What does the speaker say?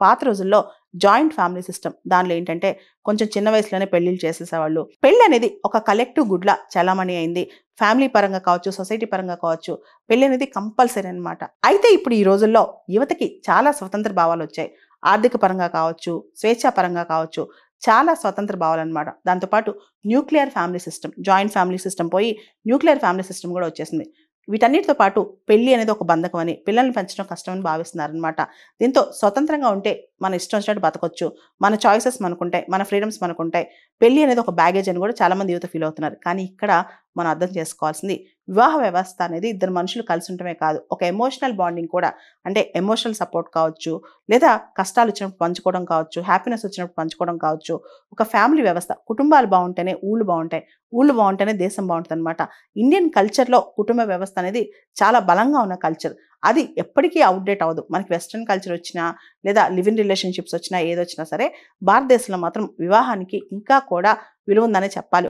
పాత రోజుల్లో joint family system. దానిలో ఏంటంటే కొంచెం చిన్న వయసులోనే పెళ్లిళ్ళు చేసేసేవాళ్ళు. పెళ్లి అనేది ఒక కలెక్టివ్ గుడ్లా చలామణి అయింది. ఫ్యామిలీ పరంగా కావచ్చు, సొసైటీ పరంగా కావచ్చు, పెళ్లి అనేది కంపల్సరీ అనమాట. అయితే ఇప్పుడు ఈ రోజుల్లో యువతకి చాలా స్వతంత్ర భావాలు వచ్చాయి. ఆర్థిక పరంగా కావచ్చు, స్వేచ్ఛా పరంగా కావచ్చు, చాలా స్వతంత్ర భావాలన్నమాట. దాంతోపాటు nuclear family system, joint family system పోయి న్యూక్లియర్ ఫ్యామిలీ సిస్టమ్ కూడా వచ్చేసింది. వీటన్నిటితో పాటు పెళ్లి అనేది ఒక బంధకం అని, పిల్లల్ని పెంచడం కష్టం అని భావిస్తున్నారనమాట. దీంతో స్వతంత్రంగా ఉంటే మన ఇష్టం వచ్చినట్టు బతకొచ్చు, మన చాయిసెస్ మనకుంటాయి, మన ఫ్రీడమ్స్ మనకుంటాయి. పెళ్లి అనేది ఒక బ్యాగేజ్ అని కూడా చాలామంది యువత ఫీల్ అవుతున్నారు. కానీ ఇక్కడ మనం అర్థం చేసుకోవాల్సింది, వివాహ వ్యవస్థ అనేది ఇద్దరు మనుషులు కలిసి ఉండటమే కాదు, ఒక ఎమోషనల్ బాండింగ్ కూడా. అంటే ఎమోషనల్ సపోర్ట్ కావచ్చు, లేదా కష్టాలు వచ్చినప్పుడు పంచుకోవడం కావచ్చు, హ్యాపీనెస్ వచ్చినప్పుడు పంచుకోవడం కావచ్చు. ఒక ఫ్యామిలీ వ్యవస్థ, కుటుంబాలు బాగుంటేనే ఊళ్ళు బాగుంటాయి, ఊళ్ళు బాగుంటేనే దేశం బాగుంటుంది అనమాట. ఇండియన్ కల్చర్లో కుటుంబ వ్యవస్థ అనేది చాలా బలంగా ఉన్న కల్చర్. అది ఎప్పటికీ అవుట్డేట్ అవ్వదు. మనకి వెస్ట్రన్ కల్చర్ వచ్చినా, లేదా లివ్ ఇన్ రిలేషన్షిప్స్ వచ్చినా, ఏదొచ్చినా సరే భారతదేశంలో మాత్రం వివాహానికి ఇంకా కూడా విలువ ఉందనే చెప్పాలి.